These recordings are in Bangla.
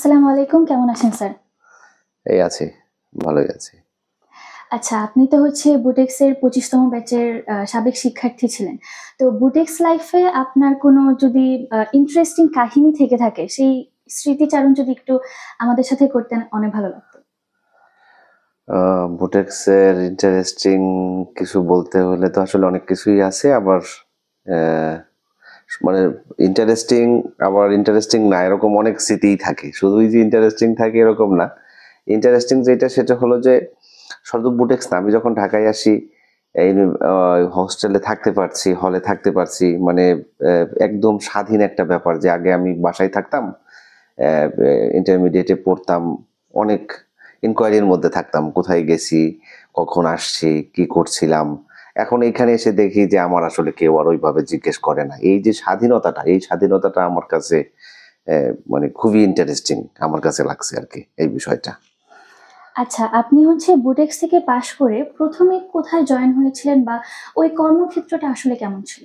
আসসালামু আলাইকুম, কেমন আছেন স্যার? এই আছি, ভালোই আছি। আচ্ছা, আপনি তো বুটেক্সের ২৫ তম ব্যাচের সাবেক শিক্ষার্থী ছিলেন। তো বুটেক্স লাইফে আপনার কোনো যদি ইন্টারেস্টিং কাহিনী থেকে থাকে, সেই স্মৃতিচারণ যদি একটু আমাদের সাথে করতেন অনেক ভালো লাগতো। বুটেক্সের ইন্টারেস্টিং কিছু বলতে হলে তো আসলে অনেক কিছুই আছে। আবার আহ, মানে ইন্টারেস্টিং আবার ইন্টারেস্টিং না, এরকম অনেক স্মৃতিই থাকে। শুধুই যে ইন্টারেস্টিং থাকে এরকম না। ইন্টারেস্টিং যেটা সেটা হলো যে শুধু বুটেক্স না, আমি যখন ঢাকায় আসি এই হস্টেলে থাকতে পারছি, হলে থাকতে পারছি, মানে একদম স্বাধীন একটা ব্যাপার। যে আগে আমি বাসায় থাকতাম, ইন্টারমিডিয়েটে পড়তাম, অনেক ইনকোয়ারির মধ্যে থাকতাম, কোথায় গেছি, কখন আসছি, কি করছিলাম। এখন এখানে এসে দেখি যে আমার আসলে কেউ আর ওইভাবে জিজ্ঞেস করে না। এই যে স্বাধীনতাটা, এই স্বাধীনতাটা আমার কাছে মানে খুবই ইন্টারেস্টিং আমার কাছে লাগছে আর কি এই বিষয়টা। আচ্ছা, আপনি বুটেক্স থেকে পাশ করে ১ম এ কোথায় জয়েন হয়েছিলেন বা ওই কর্মক্ষেত্রটা আসলে কেমন ছিল?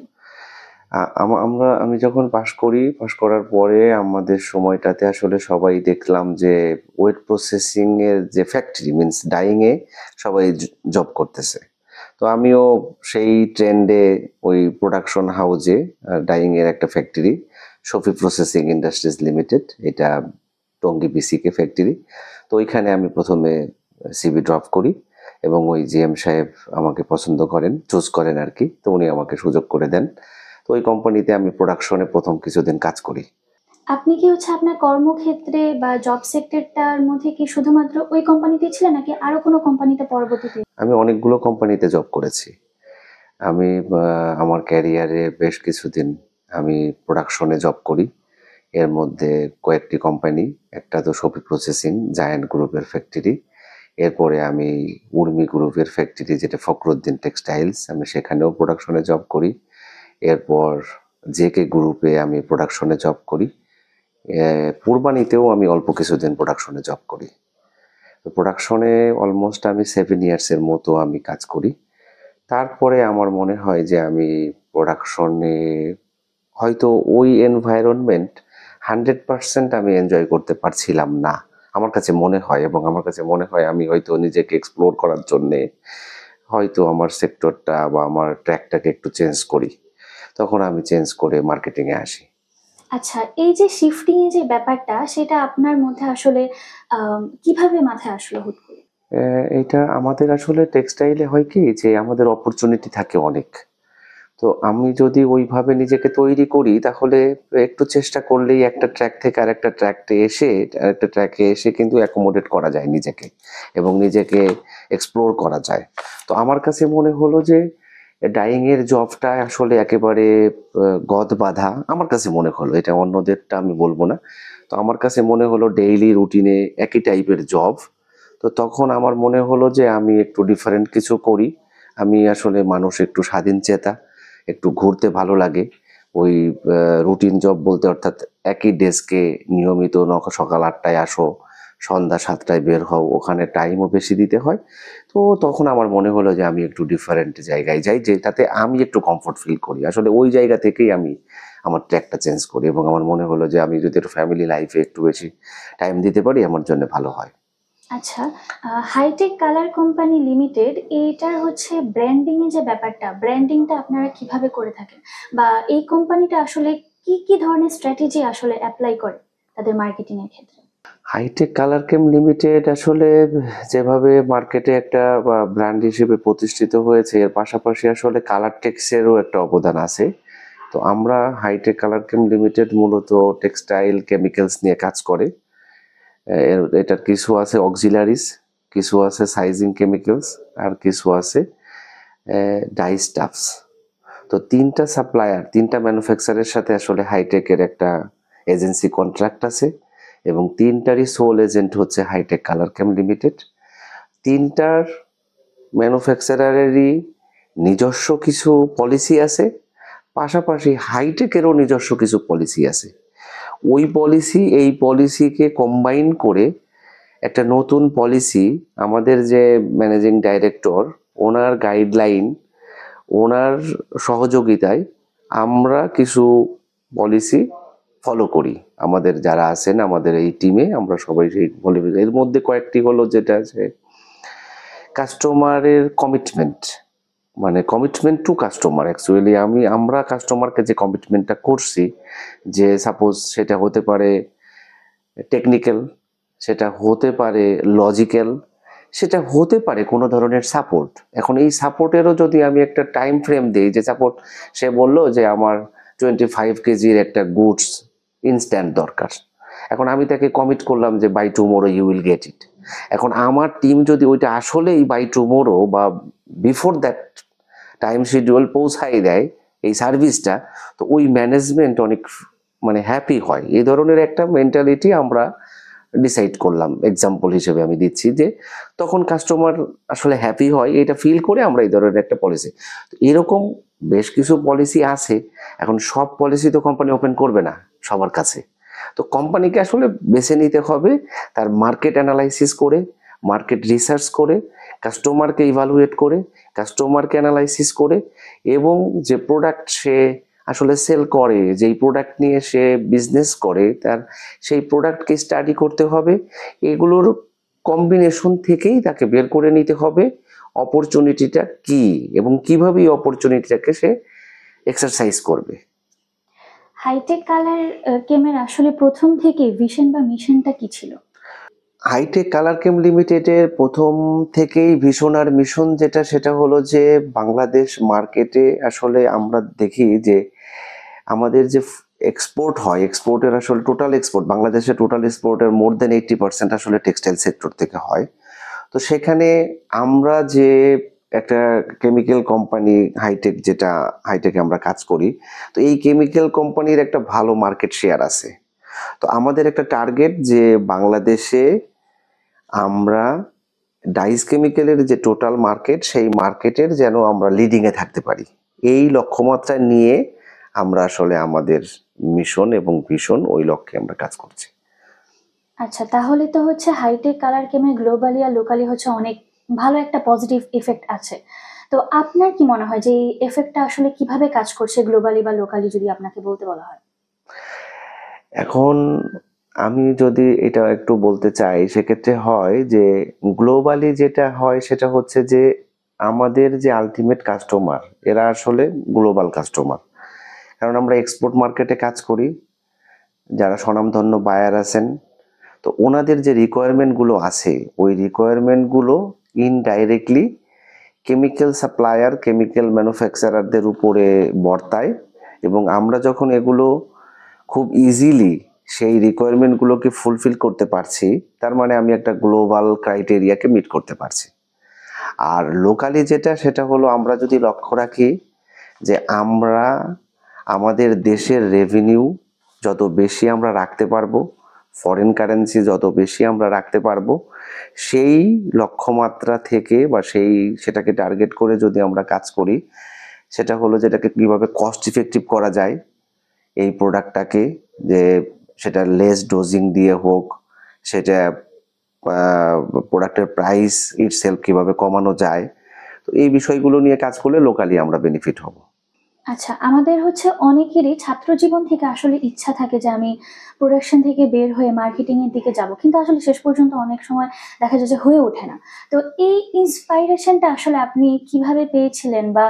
আমি যখন পাশ করি, পাশ করার পরে আমাদের সময়টাতে আসলে সবাই দেখলাম যে ওয়েট প্রসেসিং এর যে ফ্যাক্টরি, মিন্স ডাইং এ সবাই জব করতেছে। তো আমিও সেই ট্রেন্ডে ওই প্রোডাকশন হাউজে, ডাইং এর একটা factory, Shafi processing industries limited, এটা টঙ্গী বিসিকে ফ্যাক্টরি। তো ওইখানে আমি প্রথমে সিভি ড্রপ করি এবং ওই জিএম সাহেব আমাকে পছন্দ করেন, চুজ করেন আর কি। তো উনি আমাকে সুযোগ করে দেন। তো ওই কোম্পানিতে আমি প্রোডাকশনে প্রথম কিছুদিন কাজ করি। আপনি কি আপনার কর্মক্ষেত্রে বা জব সেক্টরটার মধ্যে কি শুধুমাত্র ওই কোম্পানিতেই ছিলেন নাকি আরো কোনো কোম্পানিতে পরবর্তীতে? আমি অনেকগুলো কোম্পানিতে জব করেছি। আমি আমার ক্যারিয়ারে বেশ কিছুদিন আমি প্রোডাকশনে জব করি। এর মধ্যে কয়েকটি কোম্পানি, একটা তো শফি প্রসেসিং জায়ান্ট গ্রুপের ফ্যাক্টরি। এরপরে আমি উর্মি গ্রুপের ফ্যাক্টরি, যেটা ফখরুদ্দিন টেক্সটাইলস, আমি সেখানেও প্রোডাকশনে জব করি। এরপর জেকে গ্রুপে আমি প্রোডাকশনে জব করি। পূর্বানীতেও আমি অল্প কিছুদিন প্রোডাকশনে জব করি। তো প্রোডাকশনে অলমোস্ট আমি 7 ইয়ার্সের মতো আমি কাজ করি। তারপরে আমার মনে হয় যে আমি প্রোডাকশনে হয়তো ওই এনভায়রনমেন্ট 100% আমি এনজয় করতে পারছিলাম না। আমার কাছে মনে হয়, এবং আমার কাছে মনে হয় আমি হয়তো নিজেকে এক্সপ্লোর করার জন্যে হয়তো আমার সেক্টরটা বা আমার ট্র্যাকটাকে একটু চেঞ্জ করি। তখন আমি চেঞ্জ করে মার্কেটিংয়ে আসি। আচ্ছা, এই যে শিফটিং এর যে ব্যাপারটা সেটা আপনার মধ্যে আসলে কিভাবে মাথায় আসলো হুট করে? এটা আমাদের আসলে টেক্সটাইলে হয় কি যে আমাদের অপরচুনিটি থাকে অনেক। তো আমি যদি ওইভাবে নিজেকে তৈরি করি তাহলে একটু চেষ্টা করলেই একটা ট্র্যাক থেকে আরেকটা ট্র্যাকে এসে কিন্তু অ্যাকোমোডেট করা যায় নিজেকে, এবং নিজেকে এক্সপ্লোর করা যায়। তো আমার কাছে মনে হলো যে ডাইং এর জবটা আসলে একেবারে গদ বাঁধা আমার কাছে মনে হলো। এটা অন্যদেরটা আমি বলবো না। তো আমার কাছে মনে হলো ডেইলি রুটিনে একই টাইপের জব। তো তখন আমার মনে হলো যে আমি একটু ডিফারেন্ট কিছু করি। আমি আসলে মানুষ, একটু স্বাধীন চেতা, একটু ঘুরতে ভালো লাগে। ওই রুটিন জব বলতে অর্থাৎ একই ডেস্কে নিয়মিত সকাল ৮টায় আসো, সন্ধ্যা ৭টায় বের হও, ওখানে টাইমও বেশি দিতে হয়। তো তখন আমার মনে হলো যে আমি একটু ডিফারেন্ট জায়গায় যাই, যেটাতে আমি একটু কমফোর্ট ফিল করি। আসলে ওই জায়গা থেকেই আমি আমার ট্র্যাকটা চেঞ্জ করি, এবং আমার মনে হলো যে আমি যদি একটু ফ্যামিলি লাইফে একটু বেশি টাইম দিতে পারি আমার জন্য ভালো হয়। আচ্ছা, হাইটেক কালার কোম্পানি লিমিটেড এইটার ব্র্যান্ডিং এর যে ব্যাপারটা, ব্র্যান্ডিংটা আপনারা কিভাবে করে থাকেন? বা এই কোম্পানিটা আসলে কি ধরনের স্ট্র্যাটেজি আসলে এপ্লাই করে তাদের মার্কেটিং এর ক্ষেত্রে? হাইটেক কালার কেম লিমিটেড আসলে যেভাবে মার্কেটে একটা ব্র্যান্ড হিসেবে প্রতিষ্ঠিত হয়েছে, এর পাশাপাশি আসলে কালার টেক্সেরও একটা অবদান আছে। তো আমরা হাইটেক কালার কেম লিমিটেড মূলত টেক্সটাইল কেমিক্যালস নিয়ে কাজ করে। এটার কিছু আছে অক্সিলারিস, কিছু আছে সাইজিং কেমিক্যালস, আর কিছু আছে ডাই স্টাফস। তো ৩টা সাপ্লায়ার, ৩টা ম্যানুফ্যাকচারের সাথে আসলে হাইটেকের একটা এজেন্সি কন্ট্রাক্ট আছে, এবং ৩টারই সোল এজেন্ট হচ্ছে হাইটেক কালার কেম লিমিটেড। ৩টার ম্যানুফ্যাকচারারেরই নিজস্ব কিছু পলিসি আছে, পাশাপাশি হাইটেকেরও নিজস্ব কিছু পলিসি আছে। ওই পলিসি, এই পলিসিকে কম্বাইন করে একটা নতুন পলিসি, আমাদের যে ম্যানেজিং ডাইরেক্টর, ওনার গাইডলাইন, ওনার সহযোগিতায় আমরা কিছু পলিসি ফলো করি। আমাদের যারা আছেন আমাদের এই টিমে আমরা সবাই সেই বলে, এর মধ্যে কয়েকটি হলো যেটা আছে কাস্টমারের কমিটমেন্ট, মানে কমিটমেন্ট টু কাস্টমার। অ্যাকচুয়ালি আমরা কাস্টমারকে যে কমিটমেন্টটা করছি, যে সাপোজ সেটা হতে পারে টেকনিক্যাল, সেটা হতে পারে লজিক্যাল, সেটা হতে পারে কোনো ধরনের সাপোর্ট। এখন এই সাপোর্টেরও যদি আমি একটা টাইম ফ্রেম দিই, যে সাপোর্ট সে বলল যে আমার 25 কেজির একটা গুডস ইনস্ট্যান্ট দরকার, এখন আমি তাকে কমিট করলাম যে by tomorrow you will get it. এখন আমার টিম যদি ওইটা আসলেই বাই টুমোরো বা বিফোর দ্যাট টাইম শিডিউল পৌঁছাই দেয় এই সার্ভিসটা, তো ওই ম্যানেজমেন্ট অনেক মানে হ্যাপি হয়। এই ধরনের একটা মেন্টালিটি আমরা ডিসাইড করলাম, এক্সাম্পল হিসেবে আমি দিচ্ছি, যে তখন কাস্টমার আসলে হ্যাপি হয় এটা ফিল করে আমরা এই ধরনের একটা পলিসি। এরকম বেশ কিছু পলিসি আছে। এখন সব পলিসি তো কোম্পানি ওপেন করবে না সবার কাছে, তো কোম্পানিকে আসলে বেছে নিতে হবে তার মার্কেট অ্যানালাইসিস করে, মার্কেট রিসার্চ করে, কাস্টমারকে ইভালুয়েট করে, কাস্টমারকে অ্যানালাইসিস করে, এবং যে প্রোডাক্ট সে আসলে সেল করে, যেই প্রোডাক্ট নিয়ে সে বিজনেস করে, তার সেই প্রোডাক্টকে স্টাডি করতে হবে। এগুলোর কম্বিনেশন থেকেই তাকে বের করে নিতে হবে অপরচুনিটিটা কি এবং কিভাবে এই অপরচুনিটিটাকে সে এক্সারসাইজ করবে। হাইটেক কালার কেমের আসলে প্রথম থেকে ভিশন বা মিশনটা কি ছিল? হাইটেক কালার কেম লিমিটেডের প্রথম থেকেই ভিশন আর মিশন যেটা, সেটা হলো যে বাংলাদেশ মার্কেটে আসলে আমরা দেখি যে আমাদের যে এক্সপোর্ট হয়, এক্সপোর্টের আসলে টোটাল এক্সপোর্ট, বাংলাদেশের টোটাল এক্সপোর্টের মোর দেন 80% আসলে টেক্সটাইল সেক্টর থেকে হয়। তো সেখানে আমরা যে একটা কেমিক্যাল কোম্পানি হাইটেক, যেটা হাইটেকে আমরা কাজ করি, তো এই কেমিক্যাল কোম্পানির একটা ভালো মার্কেট শেয়ার আছে। তো আমাদের একটা টার্গেট যে বাংলাদেশে আমরা ডাইস কেমিক্যালের যে টোটাল মার্কেট, সেই মার্কেটের যেন আমরা লিডিংয়ে থাকতে পারি, এই লক্ষ্যমাত্রা নিয়ে আমরা আসলে আমাদের মিশন এবং ভিশন, ওই লক্ষ্যে আমরা কাজ করছি। আচ্ছা, তাহলে তো হচ্ছে হাইটেক কালার কেমে গ্লোবালি আর লোকালি হচ্ছে অনেক ভালো একটা পজিটিভ ইফেক্ট আছে। তো আপনার কি মনে হয় যে এই এফেক্টটা আসলে কিভাবে কাজ করছে গ্লোবালি বা লোকালি, যদি আপনাকে বলতে বলা হয়? এখন আমি যদি এটা একটু বলতে চাই, সেক্ষেত্রে হয় যে গ্লোবালি যেটা হয় সেটা হচ্ছে যে আমাদের যে আলটিমেট কাস্টমার, এরা আসলে গ্লোবাল কাস্টমার। কারণ আমরা এক্সপোর্ট মার্কেটে কাজ করি, যারা স্বনামধন্য বায়ার আছেন, তো ওনাদের যে রিকোয়ারমেন্টগুলো আছে, ওই রিকোয়ারমেন্টগুলো ইনডাইরেক্টলি কেমিক্যাল সাপ্লায়ার, কেমিক্যাল ম্যানুফ্যাকচারারদের উপরে বর্তায়। এবং আমরা যখন এগুলো খুব ইজিলি সেই রিকোয়ারমেন্টগুলোকে ফুলফিল করতে পারছি, তার মানে আমি একটা গ্লোবাল ক্রাইটেরিয়াকে মিট করতে পারছি। আর লোকালি যেটা, সেটা হলো আমরা যদি লক্ষ্য রাখি যে আমরা আমাদের দেশের রেভিনিউ যত বেশি আমরা রাখতে পারবো, ফরেন কারেন্সি যত বেশি আমরা রাখতে পারবো, সেই লক্ষ্যমাত্রা থেকে বা সেটাকে টার্গেট করে যদি আমরা কাজ করি, সেটা হলো যেটাকে কিভাবে কস্ট ইফেক্টিভ করা যায় এই প্রোডাক্টটাকে, যে সেটা লেস ডোজিং দিয়ে হোক, সেটা প্রোডাক্টের প্রাইস ইটসেলফ কিভাবে কমানো যায়, তো এই বিষয়গুলো নিয়ে কাজ করলে লোকালি আমরা বেনিফিট হব। আচ্ছা, আমাদের হচ্ছে অনেকেরই ছাত্র জীবন থেকে আসলে ইচ্ছা থাকে যে আমি প্রোডাকশন থেকে বের হয়ে মার্কেটিং এর দিকে যাব, কিন্তু আসলে শেষ পর্যন্ত অনেক সময় দেখা যায় যে হয়ে ওঠে না। তো এই ইন্সপাইরেশনটা আসলে আপনি কিভাবে পেয়েছিলেন, বা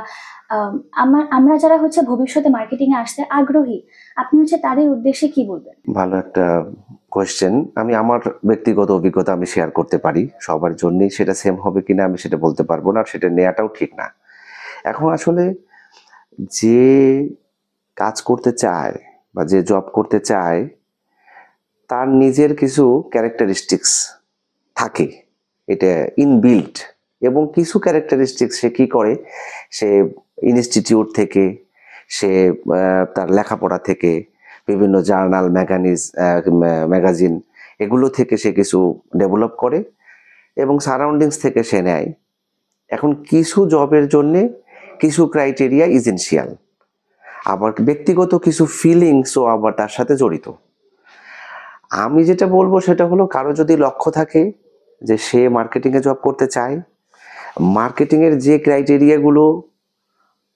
আমরা যারা হচ্ছে ভবিষ্যতে মার্কেটিং এ আসতে আগ্রহী, আপনি হচ্ছে তাদের উদ্দেশ্যে কি বলবেন? ভালো একটা কোয়েশ্চেন। আমি আমার ব্যক্তিগত অভিজ্ঞতা আমি শেয়ার করতে পারি, সবার জন্যই সেটা সেম হবে কিনা আমি সেটা বলতে পারবো না, সেটা নেওয়াটাও ঠিক না। এখন আসলে যে কাজ করতে চায় বা যে জব করতে চায়, তার নিজের কিছু ক্যারেক্টারিস্টিক্স থাকে, এটা ইনবিল্ট। এবং কিছু ক্যারেক্টারিস্টিক্স সে কি করে, সে ইনস্টিটিউট থেকে, সে তার লেখাপড়া থেকে, বিভিন্ন জার্নাল, ম্যাগাজিন, এগুলো থেকে সে কিছু ডেভেলপ করে এবং সারাউন্ডিংস থেকে সে নেয়। এখন কিছু জবের জন্যে কিছু ক্রাইটেরিয়া ইসেনশিয়াল, আবার ব্যক্তিগত কিছু ফিলিংসও আবার তার সাথে জড়িত। আমি যেটা বলবো সেটা হলো, কারো যদি লক্ষ্য থাকে যে সে মার্কেটিংয়ে জব করতে চায়, মার্কেটিংয়ের যে ক্রাইটেরিয়াগুলো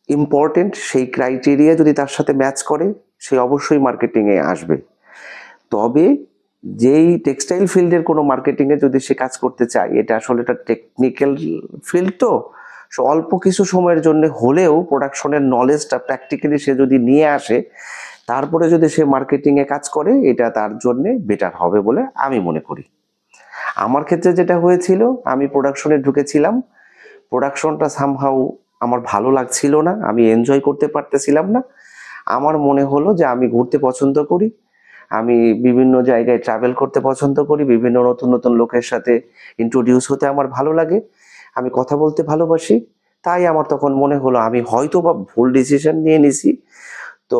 ইম্পর্টেন্ট, সেই ক্রাইটেরিয়া যদি তার সাথে ম্যাচ করে, সে অবশ্যই মার্কেটিংয়ে আসবে। তবে যেই টেক্সটাইল ফিল্ডের কোনো মার্কেটিংয়ে যদি সে কাজ করতে চায়, এটা আসলে একটা টেকনিক্যাল ফিল্ড, তো সো অল্প কিছু সময়ের জন্য হলেও প্রোডাকশনের নলেজটা প্র্যাকটিক্যালি সে যদি নিয়ে আসে, তারপরে যদি সে মার্কেটিংয়ে কাজ করে, এটা তার জন্য বেটার হবে বলে আমি মনে করি। আমার ক্ষেত্রে যেটা হয়েছিল, আমি প্রোডাকশনে ঢুকেছিলাম, প্রোডাকশনটা সামহাউ আমার ভালো লাগছিল না, আমি এনজয় করতে পারতেছিলাম না। আমার মনে হলো যে আমি ঘুরতে পছন্দ করি, আমি বিভিন্ন জায়গায় ট্রাভেল করতে পছন্দ করি, বিভিন্ন নতুন নতুন লোকের সাথে ইন্ট্রোডিউস হতে আমার ভালো লাগে, আমি কথা বলতে ভালোবাসি। তাই আমার তখন মনে হলো আমি হয়তো বা ভুল ডিসিশন নিয়ে নিছি। তো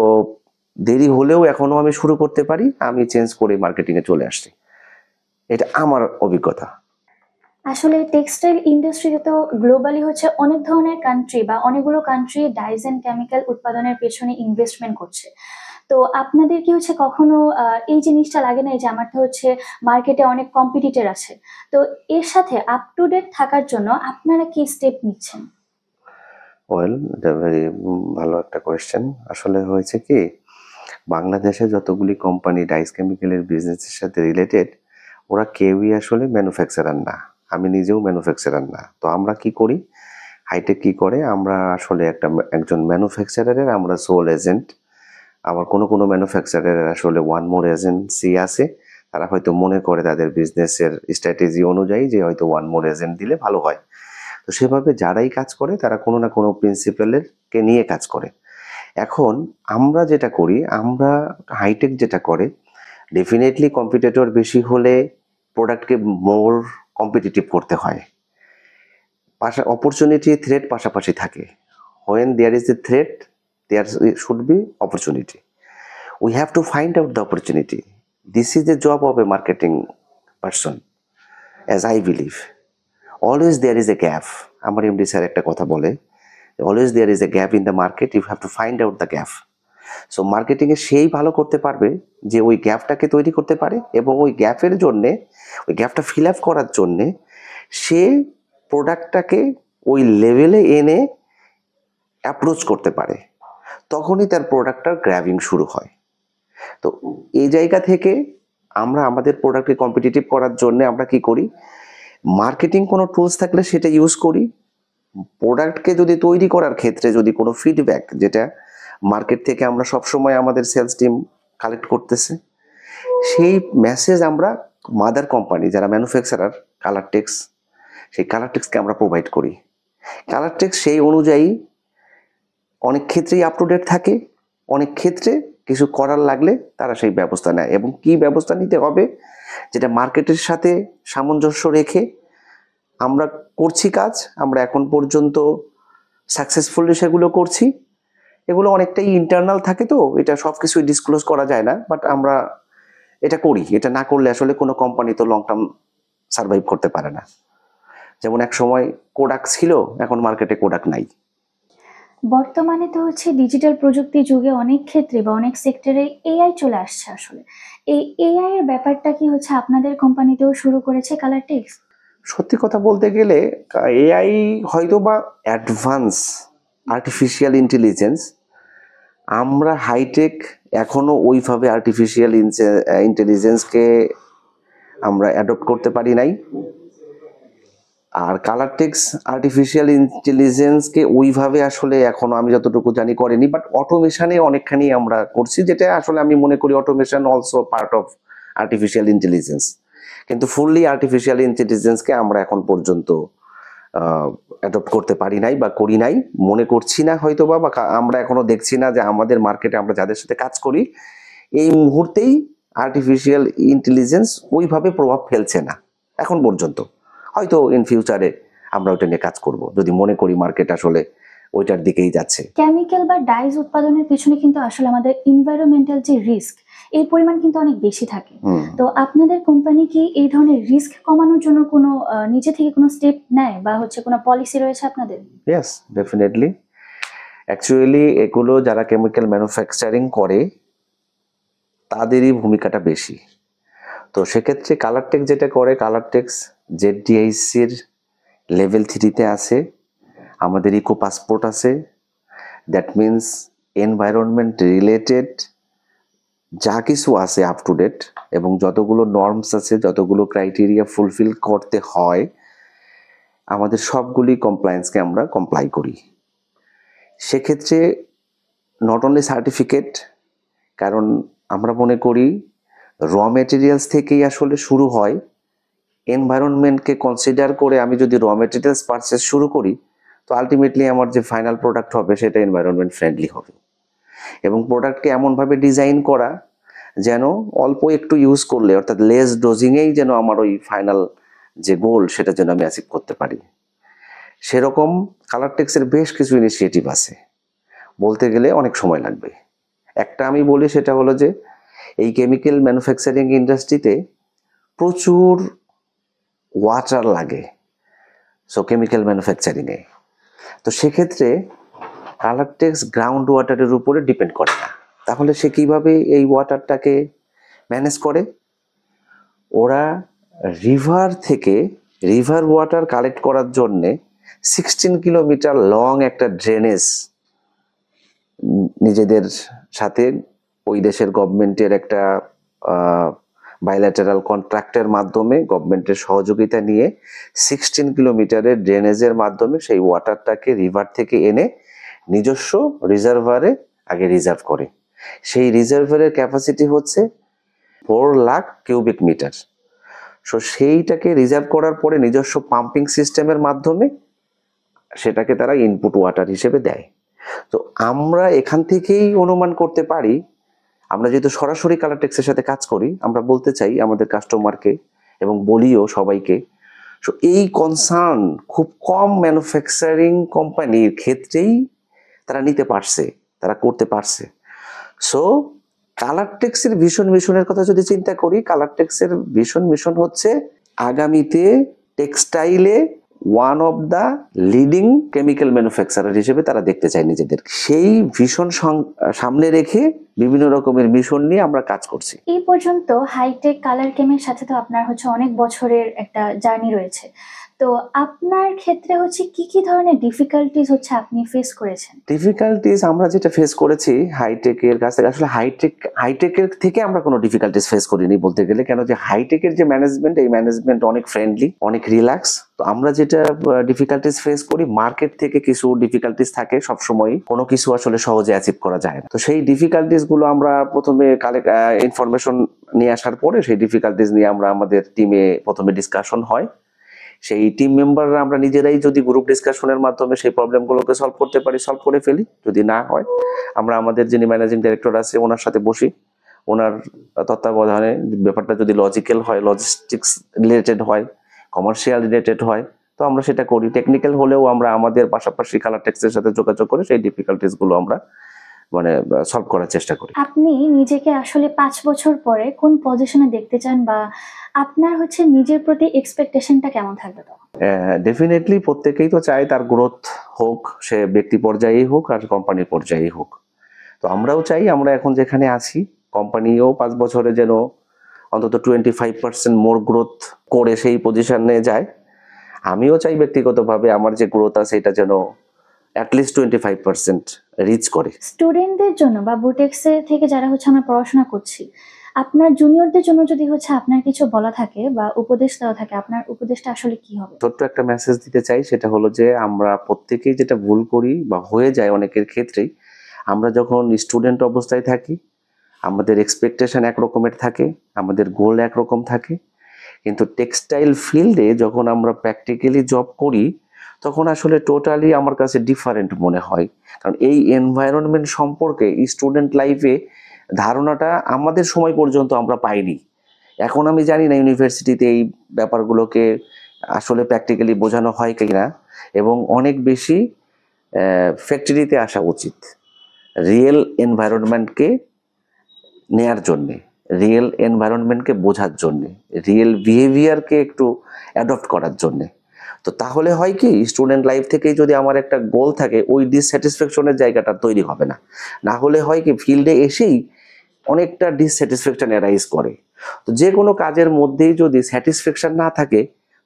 দেরি হলেও এখনো আমি শুরু করতে পারি, আমি চেঞ্জ করে মার্কেটিংয়ে চলে আসছি। এটা আমার অভিজ্ঞতা। আসলে টেক্সটাইল ইন্ডাস্ট্রিতে তো গ্লোবালি হচ্ছে অনেক ধরনের কান্ট্রি বা অনেকগুলো কান্ট্রি ডাইজ এন্ড কেমিক্যাল উৎপাদনের পেছনে ইনভেস্টমেন্ট করছে। তো আপনাদের কি হচ্ছে কখনো এই জিনিসটা লাগে না যে আমার তো হচ্ছে মার্কেটে অনেক কম্পিটিটর আছে, তো এর সাথে আপ টু ডেট থাকার জন্য আপনারা কি স্টেপ নিচ্ছেন? ওয়েল, এটা ভেরি ভালো একটা কোয়েশ্চেন। আসলে হয়েছে কি, বাংলাদেশে যতগুলি কোম্পানি ডাইস কেমিক্যালের বিজনেসের সাথে রিলেটেড, ওরা কেউই আসলে ম্যানুফ্যাকচারার না। আমি নিজেও ম্যানুফ্যাকচারার না। তো আমরা কি করি, হাইটেক কি করে, আমরা আসলে একজন ম্যানুফ্যাকচারারের আমরা সোল এজেন্ট। আবার কোনো কোনো ম্যানুফ্যাকচারারের আসলে ওয়ান মোর এজেন্সি আছে, তারা হয়তো মনে করে তাদের বিজনেসের স্ট্র্যাটেজি অনুযায়ী যে হয়তো ওয়ান মোর এজেন্ট দিলে ভালো হয়। তো সেভাবে যারাই কাজ করে তারা কোনো না কোনো প্রিন্সিপালের কে নিয়ে কাজ করে। এখন আমরা যেটা করি, আমরা হাইটেক যেটা করে, ডেফিনেটলি কম্পিটিটর বেশি হলে প্রোডাক্টকে মোর কম্পিটিটিভ করতে হয়। অপরচুনিটি থ্রেট পাশাপাশি থাকে। When there is a threat, there should be opportunity. We have to find out the opportunity. This is the job of a marketing person, as I believe. Always there is a gap. আমার এমডি স্যার একটা কথা বলে, always there is a gap in the market, you have to find out the gap. So মার্কেটিংয়ে সেই ভালো করতে পারবে যে ওই গ্যাপটাকে তৈরি করতে পারে, এবং ওই গ্যাপের জন্যে, ওই গ্যাপটা ফিল আপ করার জন্যে সে প্রোডাক্টটাকে ওই লেভেলে এনে অ্যাপ্রোচ করতে পারে। তখনই তার প্রোডাক্টটার গ্র্যাবিং শুরু হয়। তো এই জায়গা থেকে আমরা আমাদের প্রোডাক্টকে কম্পিটিটিভ করার জন্য আমরা কি করি, মার্কেটিং কোনো টুলস থাকলে সেটা ইউজ করি। প্রোডাক্টকে যদি তৈরি করার ক্ষেত্রে যদি কোনো ফিডব্যাক, যেটা মার্কেট থেকে আমরা সবসময় আমাদের সেলস টিম কালেক্ট করতেছে, সেই মেসেজ আমরা মাদার কোম্পানি যারা ম্যানুফ্যাকচারার কালারটেক্স, সেই কালারটেক্সকে আমরা প্রোভাইড করি। কালারটেক্স সেই অনুযায়ী অনেক ক্ষেত্রেই আপ টু ডেট থাকে, অনেক ক্ষেত্রে কিছু করার লাগলে তারা সেই ব্যবস্থা নেয়, এবং কি ব্যবস্থা নিতে হবে যেটা মার্কেটের সাথে সামঞ্জস্য রেখে আমরা করছি কাজ। আমরা এখন পর্যন্ত সাকসেসফুলি সেগুলো করছি। এগুলো অনেকটাই ইন্টারনাল থাকে, তো এটা সব কিছুই ডিসক্লোজ করা যায় না, বাট আমরা এটা করি। এটা না করলে আসলে কোনো কোম্পানি তো লং টার্ম সার্ভাইভ করতে পারে না। যেমন এক সময় কোডাক ছিল, এখন মার্কেটে কোডাক নাই। বর্তমানে তো হচ্ছে ডিজিটাল প্রযুক্তি যুগে অনেক ক্ষেত্রে বা অনেক সেক্টরে এআই চলে আসছে। আসলে এই এআই এর ব্যাপারটা কি হচ্ছে আপনাদের কোম্পানিতেও শুরু করেছে কালারটেক্স? সত্যি কথা বলতে গেলে এআই হয়তো বা অ্যাডভান্স আর্টিফিশিয়াল ইন্টেলিজেন্স, আমরা হাইটেক এখনো ওইভাবে আর্টিফিশিয়াল ইন্টেলিজেন্সকে আমরা অ্যাডপ্ট করতে পারি নাই। আর কালারটেক্স আর্টিফিশিয়াল ইন্টেলিজেন্সকে ওইভাবে আসলে এখনো আমি যতটুকু জানি করেনি, বাট অটোমেশনে অনেকখানি আমরা করছি, যেটা আসলে আমি মনে করি automation also part of artificial intelligence. কিন্তু ফুললি আর্টিফিশিয়াল ইন্টেলিজেন্সকে আমরা এখন পর্যন্ত অ্যাডপ্ট করতে পারি নাই বা করি নাই, মনে করছি না হয়তো বা আমরা এখনো দেখছি না যে আমাদের মার্কেটে আমরা যাদের সাথে কাজ করি এই মুহূর্তেই আর্টিফিশিয়াল ইন্টেলিজেন্স ওইভাবে প্রভাব ফেলছে না এখন পর্যন্ত। হয়তো ইন ফিউচারে আমরা ওইটা নিয়ে কাজ করব, যদি মনে করি মার্কেট আসলে ওইটার দিকেই যাচ্ছে। কেমিক্যাল বা ডাইজ উৎপাদনের পিছনে কিন্তু আসলে আমাদের এনভায়রনমেন্টাল যে রিস্ক, এর পরিমাণ কিন্তু অনেক বেশি থাকে। তো আপনাদের কোম্পানি কি এই ধরনের রিস্ক কমানোর জন্য কোনো নিজে থেকে কোনো স্টেপ নেয় বা হচ্ছে কোনো পলিসি রয়েছে আপনাদের? Yes, definitely. অ্যাকচুয়ালি এগুলো যারা কেমিক্যাল ম্যানুফ্যাকচারিং করে তাদেরই ভূমিকাটা বেশি। তো সেক্ষেত্রে কালারটেক্স যেটা করে, কালারটেক্স জেডডিআইসির লেভেল 3-তে আছে, আমাদের ইকো পাসপোর্ট আছে। দ্যাট মিনস এনভায়রনমেন্ট রিলেটেড যা কিছু আছে আপ টু ডেট এবং যতগুলো নর্মস আছে, যতগুলো ক্রাইটেরিয়া ফুলফিল করতে হয়, আমাদের সবগুলি কমপ্লায়েন্সকে আমরা কমপ্লাই করি। সেক্ষেত্রে নট অনলি সার্টিফিকেট, কারণ আমরা মনে করি র মেটেরিয়ালস থেকেই আসলে শুরু হয়। এনভায়রনমেন্টকে কনসিডার করে আমি যদি র মেটেরিয়ালস পারচেস শুরু করি, তো আলটিমেটলি আমার যে ফাইনাল প্রোডাক্ট হবে সেটা এনভায়রনমেন্ট ফ্রেন্ডলি হবে। এবং প্রোডাক্টকে এমনভাবে ডিজাইন করা যেন অল্প একটু ইউজ করলে, অর্থাৎ লেস ডোজিংয়েই যেন আমার ওই ফাইনাল যে গোল সেটা যেন আমি অ্যাচিভ করতে পারি। সেরকম কালারটেক্সের বেশ কিছু ইনিশিয়েটিভ আছে, বলতে গেলে অনেক সময় লাগবে। একটা আমি বলি, সেটা হলো যে এই কেমিক্যাল ম্যানুফ্যাকচারিং ইন্ডাস্ট্রিতে প্রচুর ওয়াটার লাগে, সো কেমিক্যাল ম্যানুফ্যাকচারিংয়ে। তো সেক্ষেত্রে কালারটেক্স গ্রাউন্ড ওয়াটারের উপরে ডিপেন্ড করে না। তাহলে সে কিভাবে এই ওয়াটারটাকে ম্যানেজ করে? ওরা রিভার ওয়াটার কালেক্ট করার জন্যে 16 কিলোমিটার লং একটা ড্রেনেজ নিজেদের সাথে ওই দেশের গভর্নমেন্টের একটা বাইল্যাটারাল কন্ট্রাক্টের মাধ্যমে গভর্নমেন্টের সহযোগিতা নিয়ে 16 কিলোমিটারের ড্রেনেজের মাধ্যমে সেই ওয়াটারটাকে রিভার থেকে এনে নিজস্ব রিজার্ভারে আগে রিজার্ভ করে। সেই রিজার্ভারের ক্যাপাসিটি হচ্ছে 4 লাখ কিউবিক মিটার। সো সেইটাকে রিজার্ভ করার পরে নিজস্ব পাম্পিং সিস্টেমের মাধ্যমে সেটাকে তারা ইনপুট ওয়াটার হিসেবে দেয়। তো আমরা এখান থেকেই অনুমান করতে পারি, আমরা যেহেতু সরাসরি কালারটেক্সের সাথে কাজ করি, আমরা বলতে চাই আমাদের কাস্টমারকে এবং বলিও সবাইকে, সো এই কনসার্ন খুব কম ম্যানুফ্যাকচারিং কোম্পানির ক্ষেত্রেই তারা নিতে পারছে, তারা করতে পারছে। সো কালারটেক্সের মিশনের কথা যদি চিন্তা করি, কালারটেক্সের মিশন হচ্ছে আগামীতে টেক্সটাইলে one of the leading chemical manufacturer হিসেবে তারা দেখতে চায় নিজেদের। সেই ভিশন সামনে রেখে বিভিন্ন রকমের মিশন নিয়ে আমরা কাজ করছি। এই পর্যন্ত হাইটেক কালার কেমের সাথে তো আপনার হচ্ছে অনেক বছরের একটা জার্নি রয়েছে। তো আপনার ক্ষেত্রে হচ্ছে কি কি ধরনের ডিফিকাল্টিজ হচ্ছে আপনি ফেস করেছেন? ডিফিকাল্টিস আমরা যেটা ফেস করেছি হাইটেকের কাছ থেকে, আসলে হাইটেকের থেকে আমরা কোনো ডিফিকাল্টিস ফেস করিনি বলতে গেলে। কেন যে হাইটেকের যে ম্যানেজমেন্ট, এই ম্যানেজমেন্ট অনেক ফ্রেন্ডলি, অনেক রিল্যাক্স। তো আমরা যেটা ডিফিকাল্টিস ফেস করি, মার্কেট থেকে কিছু ডিফিকাল্টিস থাকে সবসময়, কোনো কিছু আসলে সহজে অ্যাচিভ করা যায় না। তো সেই ডিফিকাল্টিস গুলো আমরা প্রথমে ইনফরমেশন নিয়ে আসার পরে সেই ডিফিকাল্টিস নিয়ে আমরা আমাদের টিমে প্রথমে ডিসকাশন হয়। সেই টিম মেম্বাররা আমরা নিজেরাই যদি গ্রুপ ডিসকাশনের মাধ্যমে সেই প্রবলেমগুলোকে সলভ করতে পারি, সলভ করে ফেলি। যদি না হয়, আমরা আমাদের যিনি ম্যানেজিং ডিরেক্টর আছে ওনার সাথে বসি, ওনার তত্ত্বাবধানে ব্যাপারটা যদি লজিক্যাল হয়, লজিস্টিক্স রিলেটেড হয়, কমার্শিয়াল রিলেটেড হয়, তো আমরা সেটা করি। টেকনিক্যাল হলেও আমরা আমাদের পাশাপাশি কালারটেক্সের সাথে যোগাযোগ করে সেই ডিফিকাল্টিস গুলো আমরা সলভ করার চেষ্টা করি। আপনি নিজেকে আসলে 5 বছর পরে কোন পজিশনে দেখতে চান, বা আপনার হচ্ছে নিজের প্রতি এক্সপেকটেশনটা কেমন থাকবে তখন? ডেফিনেটলি প্রত্যেকেই তো চায় তার গ্রোথ হোক, সে ব্যক্তি পর্যায়েই হোক আর কোম্পানি পর্যায়েই হোক। তো আমরাও চাই আমরা এখন যেখানে আছি, কোম্পানিও 5 বছরে যেন অন্তত 25% মোর গ্রোথ করে সেই পজিশনে যায়। আমিও চাই ব্যক্তিগতভাবে আমার যে গ্রোথ আছে এটা যেন অ্যাটলিস্ট 25% রিচ করে। স্টুডেন্টদের জন্য বা বুটেক্সে থেকে যারা হচ্ছে আমরা পড়াশোনা করছি, আপনার জুনিয়রদের জন্য যদি হচ্ছে আপনার কিছু বলা থাকে বা উপদেশ দেওয়া থাকে, আপনার উপদেশটা আসলে কি হবে? ছোট্ট একটা মেসেজ দিতে চাই, সেটা হলো যে আমরা প্রত্যেকেই যেটা ভুল করি বা হয়ে যায় অনেকের ক্ষেত্রেই, আমরা যখন স্টুডেন্ট অবস্থায় থাকি আমাদের এক্সপেকটেশন একরকমের থাকে, আমাদের গোল একরকম থাকে, কিন্তু টেক্সটাইল ফিল্ডে যখন আমরা প্র্যাকটিক্যালি জব করি তখন আসলে টোটালি আমার কাছে ডিফারেন্ট মনে হয়। কারণ এই এনভায়রনমেন্ট সম্পর্কে স্টুডেন্ট লাইফে ধারণাটা আমাদের সময় পর্যন্ত আমরা পাইনি। এখন আমি জানি না ইউনিভার্সিটিতে এই ব্যাপারগুলোকে আসলে প্র্যাকটিক্যালি বোঝানো হয় কিনা, এবং অনেক বেশি ফ্যাক্টরিতে আসা উচিত রিয়েল এনভায়রনমেন্টকে নেয়ার জন্যে, রিয়েল এনভায়রনমেন্টকে বোঝার জন্যে, রিয়েল বিহেভিয়ারকে একটু অ্যাডপ্ট করার জন্যে। তো তাহলে হয় কি, স্টুডেন্ট লাইফ থেকেই যদি আমার একটা গোল থাকে, ওই ডিসস্যাটিসফ্যাকশনের জায়গাটা তৈরি হবে না। না হলে হয় কি, ফিল্ডে এসেই অনেকটা ডিসস্যাটিসফ্যাকশন অ্যারাইজ করে। তো যে কোনো কাজের মধ্যেই যদি স্যাটিসফ্যাকশন না থাকে,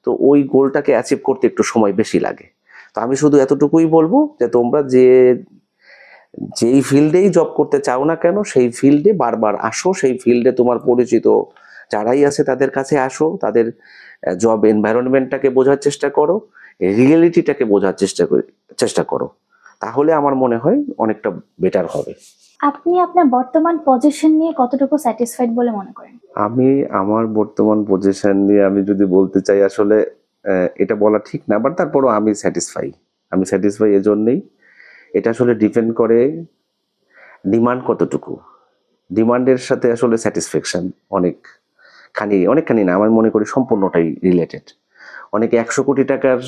তো ওই গোলটাকে অ্যাচিভ করতে একটু সময় বেশি লাগে। তো আমি শুধু এতটুকুই বলবো যে তোমরা যেই ফিল্ডেই জব করতে চাও না কেন সেই ফিল্ডে বারবার আসো, সেই ফিল্ডে তোমার পরিচিত যারাই আছে তাদের কাছে আসো, তাদের জব এনভায়রনমেন্টটাকে বোঝার চেষ্টা করো, রিয়েলিটিটাকে বোঝার চেষ্টা করো, তাহলে আমার মনে হয় অনেকটা বেটার হবে। আপনি আপনার বর্তমান পজিশন নিয়ে কতটুকু স্যাটিসফাইড বলে মনে করেন? আমি আমার বর্তমান পজিশন নিয়ে আমি যদি বলতে চাই, আসলে এটা বলা ঠিক না, বাট তারপরও আমি স্যাটিসফাই এজন্যই, এটা আসলে ডিপেন্ড করে ডিমান্ড কতটুকু, ডিমান্ডের সাথে আসলে স্যাটিসফ্যাকশন অনেকখানি না, আমি মনে করি সম্পূর্ণটাই রিলেটেড। অনেকে 100 কোটি টাকার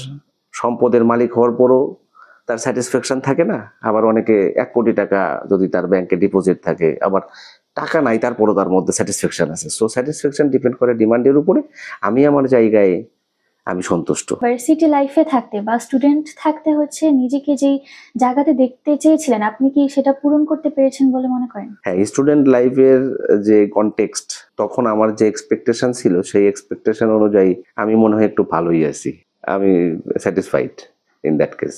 সম্পদের মালিক হওয়ার পরও তার স্যাটিসফ্যাকশন থাকে না, আবার অনেকে 1 কোটি টাকা যদি তার ব্যাংকে ডিপোজিট থাকে, আবার টাকা নাই তারপরও তার মধ্যে স্যাটিসফ্যাকশন আছে। সো স্যাটিসফ্যাকশন ডিপেন্ড করে ডিমান্ডের উপরে। আমি আমার জায়গায় আমি সন্তুষ্ট। ভার্সিটি লাইফে থাকতে বা স্টুডেন্ট থাকতে হচ্ছে নিজেকে যেই জায়গাতে দেখতে চেয়েছিলেন, আপনি কি সেটা পূরণ করতে পেরেছেন বলে মনে করেন? হ্যাঁ, স্টুডেন্ট লাইফের যে কনটেক্সট, তখন আমার যে এক্সপেকটেশন ছিল সেই এক্সপেকটেশন অনুযায়ী আমি মনে হয় একটু ভালোই আছি, আমি স্যাটিসফাইড ইন দ্যাট কেস।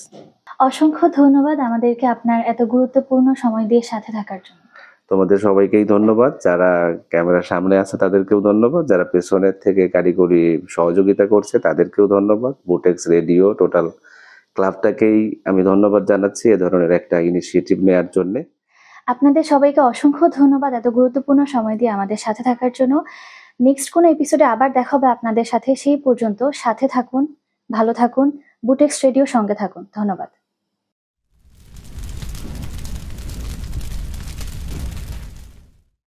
অসংখ্য ধন্যবাদ আমাদেরকে আপনার এত গুরুত্বপূর্ণ সময় দিয়ে সাথে থাকার জন্য। তোমাদের সবাইকেই ধন্যবাদ, যারা ক্যামেরার সামনে আছে তাদেরকেও ধন্যবাদ, যারা পেছনের থেকে কারিগরি সহযোগিতা করছে তাদেরকেও ধন্যবাদ। বুটেক্স রেডিও টোটাল ক্লাবটাকেই আমি ধন্যবাদ জানাচ্ছি এ ধরনের একটা ইনিশিয়েটিভ নেওয়ার জন্য। আপনাদের সবাইকে অসংখ্য ধন্যবাদ এত গুরুত্বপূর্ণ সময় দিয়ে আমাদের সাথে থাকার জন্য। নেক্সট কোনো এপিসোডে আবার দেখা হবে আপনাদের সাথে। সেই পর্যন্ত সাথে থাকুন, ভালো থাকুন, বুটেক্স রেডিও সঙ্গে থাকুন। ধন্যবাদ।